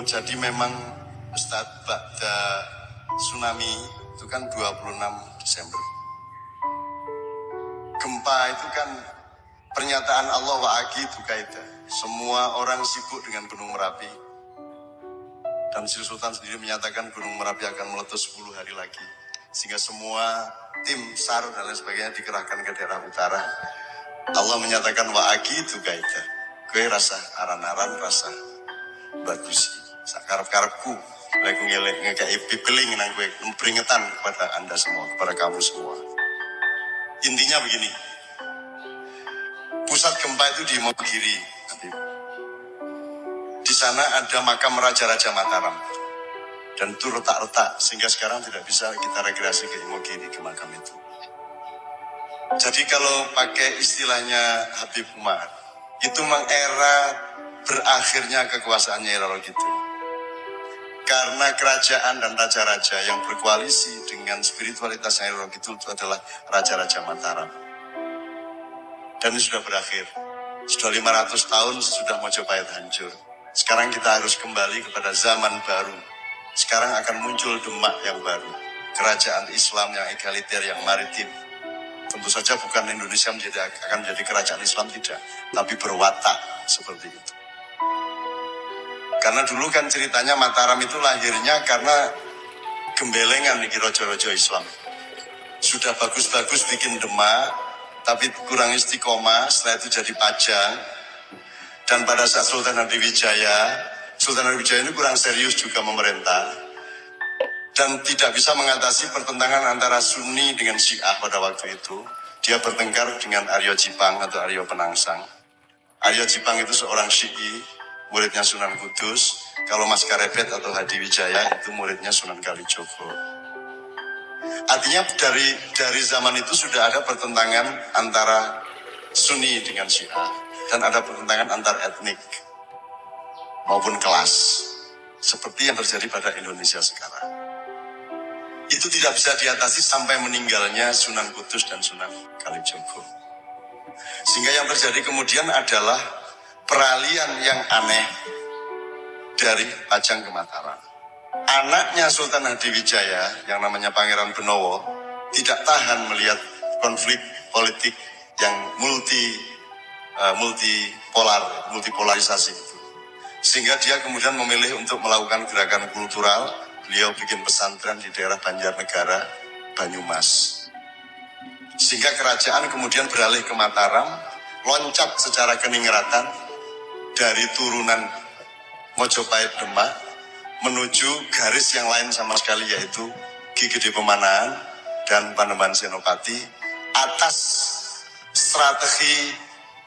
Jadi memang Ustadz Ba'da tsunami itu kan 26 Desember. Gempa itu kan pernyataan Allah wa'agi itu kaidah. Semua orang sibuk dengan Gunung Merapi. Dan Sri Sultan sendiri menyatakan Gunung Merapi akan meletus 10 hari lagi. Sehingga semua tim SAR dan lain sebagainya dikerahkan ke daerah utara. Allah menyatakan wa'agi itu kaidah. Gue rasa aran-aran, rasa bagus. Sakarep-karepku, aku ngekei pipeling nang gue peringatan kepada Anda semua, kepada kamu semua. Intinya begini, pusat gempa itu di Imogiri. Di sana ada makam Raja-Raja Mataram. Dan itu retak-retak, sehingga sekarang tidak bisa kita rekreasi ke Imogiri, ke makam itu. Jadi kalau pakai istilahnya Habib Umar, itu memang era berakhirnya kekuasaannya Nyai Roro Kidul. Karena kerajaan dan raja-raja yang berkoalisi dengan spiritualitas Nyai Roro Kidul itu adalah Raja-Raja Mataram. Dan ini sudah berakhir. Sudah 500 tahun sudah Mojopahit hancur. Sekarang kita harus kembali kepada zaman baru. Sekarang akan muncul Demak yang baru. Kerajaan Islam yang egaliter, yang maritim. Tentu saja bukan Indonesia akan menjadi kerajaan Islam, tidak. Tapi berwatak seperti itu. Karena dulu kan ceritanya Mataram itu lahirnya karena gembelengan nih rojo-rojo Islam. Sudah bagus-bagus bikin Demak, tapi kurang istiqomah, setelah itu jadi Pajang. Dan pada saat Sultan Hadiwijaya ini kurang serius juga memerintah. Dan tidak bisa mengatasi pertentangan antara Sunni dengan Syiah pada waktu itu. Dia bertengkar dengan Aryo Jipang atau Aryo Penangsang. Aryo Jipang itu seorang Syi'i, muridnya Sunan Kudus. Kalau Mas Karebet atau Hadiwijaya itu muridnya Sunan Kalijogo. Artinya dari zaman itu sudah ada pertentangan antara Sunni dengan Syiah. Dan ada pertentangan antar etnik maupun kelas. Seperti yang terjadi pada Indonesia sekarang. Itu tidak bisa diatasi sampai meninggalnya Sunan Kudus dan Sunan Kalijogo. Sehingga yang terjadi kemudian adalah peralihan yang aneh dari Pajang ke Mataram. Anaknya Sultan Hadiwijaya yang namanya Pangeran Benowo tidak tahan melihat konflik politik yang multipolarisasi itu. Sehingga dia kemudian memilih untuk melakukan gerakan kultural. Beliau bikin pesantren di daerah Banjarnegara, Banyumas. Sehingga kerajaan kemudian beralih ke Mataram, loncat secara keningratan dari turunan Mojopahit Demak menuju garis yang lain sama sekali, yaitu Ki Gede Pemanahan dan Panembahan Senopati atas strategi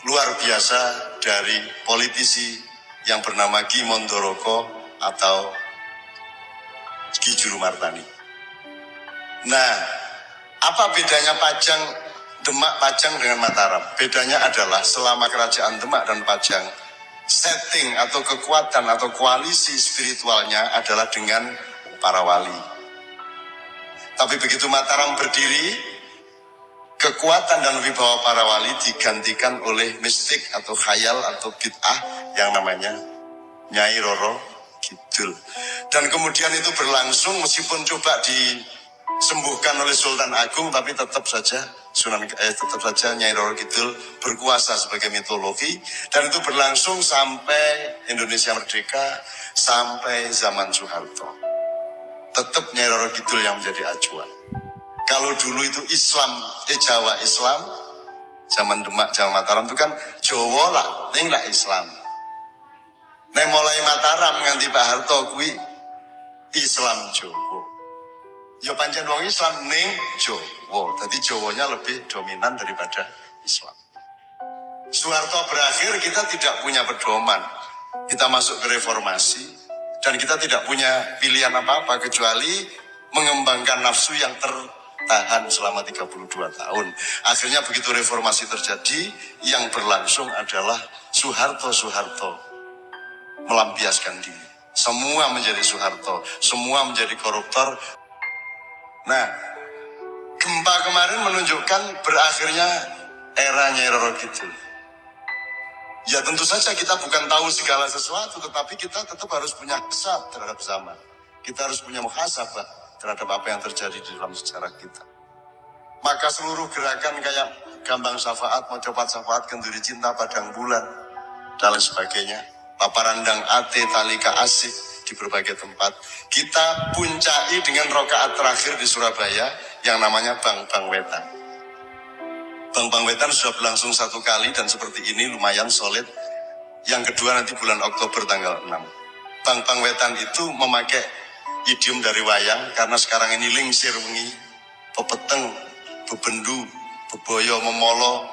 luar biasa dari politisi yang bernama Ki Mondoroko atau Ki Jurumartani. Nah, apa bedanya Demak Pajang dengan Mataram? Bedanya adalah selama kerajaan Demak dan Pajang, setting atau kekuatan atau koalisi spiritualnya adalah dengan para wali. Tapi begitu Mataram berdiri, kekuatan dan wibawa para wali digantikan oleh mistik atau khayal atau bid'ah yang namanya Nyai Roro Kidul. Dan kemudian itu berlangsung meskipun coba disembuhkan oleh Sultan Agung, tapi tetap saja Nyai Roro Kidul berkuasa sebagai mitologi. Dan itu berlangsung sampai Indonesia merdeka, sampai zaman Soeharto. Tetap Nyai Roro Kidul yang menjadi acuan. Kalau dulu itu Jawa Islam, zaman Demak, zaman Mataram itu kan Jawa lah, ini lah Islam. Nah mulai Mataram nganti Pak Harto kuwi Islam Jawa. Ya pancen wong Islam ning Jawa. Jadi Jawanya lebih dominan daripada Islam. Soeharto berakhir, kita tidak punya pedoman. Kita masuk ke reformasi dan kita tidak punya pilihan apa-apa kecuali mengembangkan nafsu yang tertahan selama 32 tahun. Akhirnya begitu reformasi terjadi, yang berlangsung adalah Soeharto melampiaskan diri. Semua menjadi Soeharto, semua menjadi koruptor. Nah, gempa kemarin menunjukkan berakhirnya era Nyai Roro Kidul. Ya tentu saja kita bukan tahu segala sesuatu, tetapi kita tetap harus punya hisab terhadap zaman. Kita harus punya muhasabah terhadap apa yang terjadi di dalam sejarah kita. Maka seluruh gerakan kayak Gambang Syafaat, Mocopat Syafaat, Kenduri Cinta, Padang Bulan, dan lain sebagainya, Paparandang Ate, Talika Asik, di berbagai tempat, kita puncai dengan rokaat terakhir di Surabaya yang namanya Bang Bang Wetan. Bang Bang Wetan sudah berlangsung 1 kali dan seperti ini lumayan solid. Yang kedua nanti bulan Oktober tanggal 6. Bang Bang Wetan itu memakai idiom dari wayang karena sekarang ini lingsir wengi, pepeteng, bebendu, beboyo, memolo,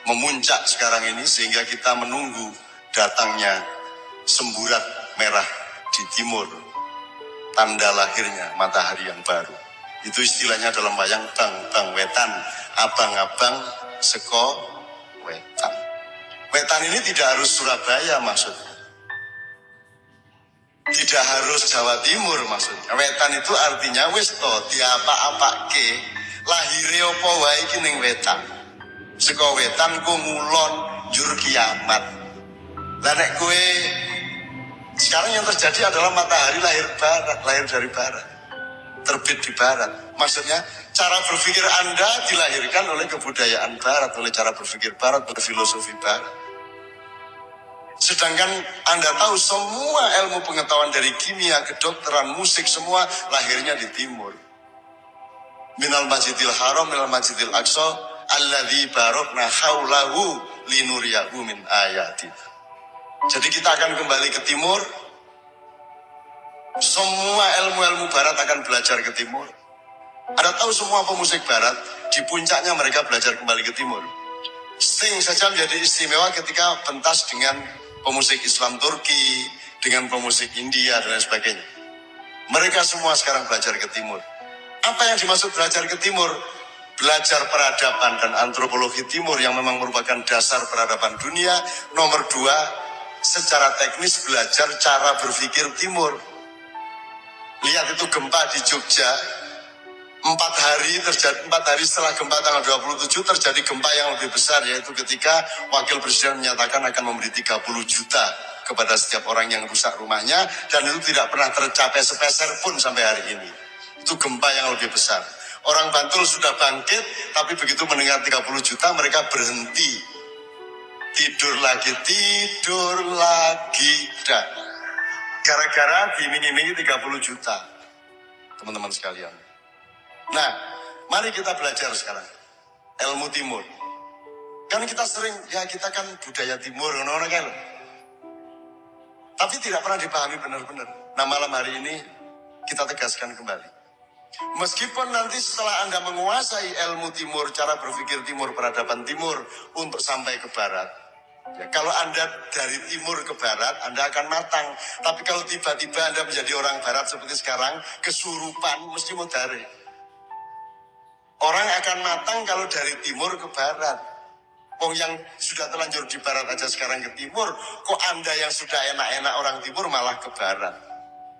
memuncak sekarang ini sehingga kita menunggu datangnya semburat merah di timur, tanda lahirnya matahari yang baru. Itu istilahnya dalam wayang Bang Bang Wetan, abang-abang seko wetan. Wetan ini tidak harus Surabaya maksudnya. Tidak harus Jawa Timur maksudnya. Wetan itu artinya wis to diapa-apake lahire apa wae iki ning wetan. Seko wetan ku ngulon njur kiamat. Lah nek kowe sekarang yang terjadi adalah matahari lahir barat, lahir dari barat, terbit di barat. Maksudnya cara berpikir Anda dilahirkan oleh kebudayaan barat, oleh cara berpikir barat, berfilosofi barat. Sedangkan Anda tahu semua ilmu pengetahuan dari kimia, kedokteran, musik, semua lahirnya di timur. Minal Masjidil Haram, minal Masjidil Aqsa, alladzi barokna haulahu linuriyahu min ayatina. Jadi kita akan kembali ke timur. Semua ilmu-ilmu barat akan belajar ke timur. Anda tahu semua pemusik barat, di puncaknya mereka belajar kembali ke timur. Sting saja menjadi istimewa ketika pentas dengan pemusik Islam Turki, dengan pemusik India, dan lain sebagainya. Mereka semua sekarang belajar ke timur. Apa yang dimaksud belajar ke timur? Belajar peradaban dan antropologi timur yang memang merupakan dasar peradaban dunia. Nomor 2, secara teknis belajar cara berpikir timur. Lihat itu gempa di Jogja, 4 hari setelah gempa tanggal 27 terjadi gempa yang lebih besar, yaitu ketika Wakil Presiden menyatakan akan memberi 30 juta kepada setiap orang yang rusak rumahnya, dan itu tidak pernah tercapai sepeser pun sampai hari ini. Itu gempa yang lebih besar. Orang Bantul sudah bangkit, tapi begitu mendengar 30 juta mereka berhenti. Tidur lagi, dah. Gara-gara diiming-imingi 30 juta. Teman-teman sekalian. Nah, mari kita belajar sekarang. Ilmu timur. Kan kita sering, ya kita kan budaya timur, kan. Tapi tidak pernah dipahami benar-benar. Nah, malam hari ini kita tegaskan kembali. Meskipun nanti setelah Anda menguasai ilmu timur, cara berpikir timur, peradaban timur, untuk sampai ke barat, ya, kalau Anda dari timur ke barat, Anda akan matang. Tapi kalau tiba-tiba Anda menjadi orang barat seperti sekarang, kesurupan, mesti mudare. Orang akan matang kalau dari timur ke barat. Wong yang sudah terlanjur di barat aja sekarang ke timur, kok Anda yang sudah enak-enak orang timur malah ke barat.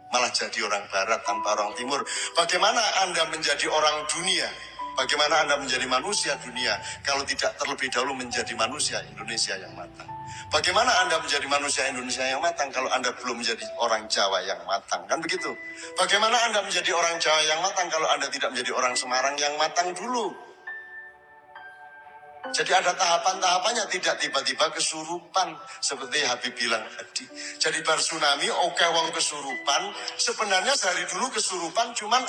Malah jadi orang barat tanpa orang timur. Bagaimana Anda menjadi orang dunia? Bagaimana Anda menjadi manusia dunia kalau tidak terlebih dahulu menjadi manusia Indonesia yang matang? Bagaimana Anda menjadi manusia Indonesia yang matang kalau Anda belum menjadi orang Jawa yang matang? Kan begitu. Bagaimana Anda menjadi orang Jawa yang matang kalau Anda tidak menjadi orang Semarang yang matang dulu? Jadi ada tahapan-tahapannya, tidak tiba-tiba kesurupan seperti Habib bilang tadi. Jadi bar tsunami oke wong kesurupan, sebenarnya dari dulu kesurupan, cuman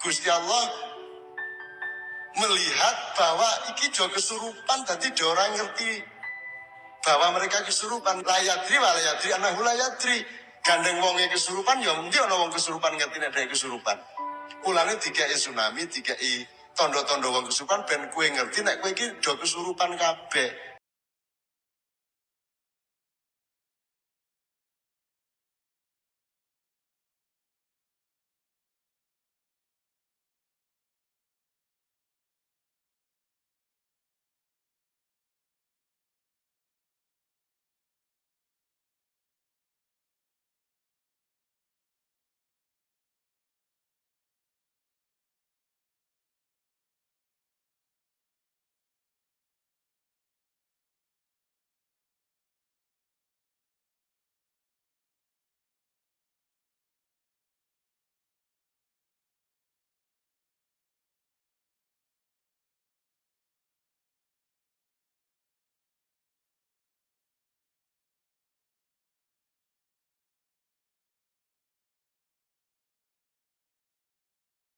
Gusti Allah melihat bahwa iki jo kesurupan, tadi orang ngerti bahwa mereka kesurupan. Layadri walayadri anahu layadri. Gandeng wongnya kesurupan, ya mesti ana wong kesurupan ngerti nek dhek kesurupan. Ulane dikai tsunami, dikai tondo-tondo wong kesurupan ben kue ngerti nek kue iki do kesurupan kabeh.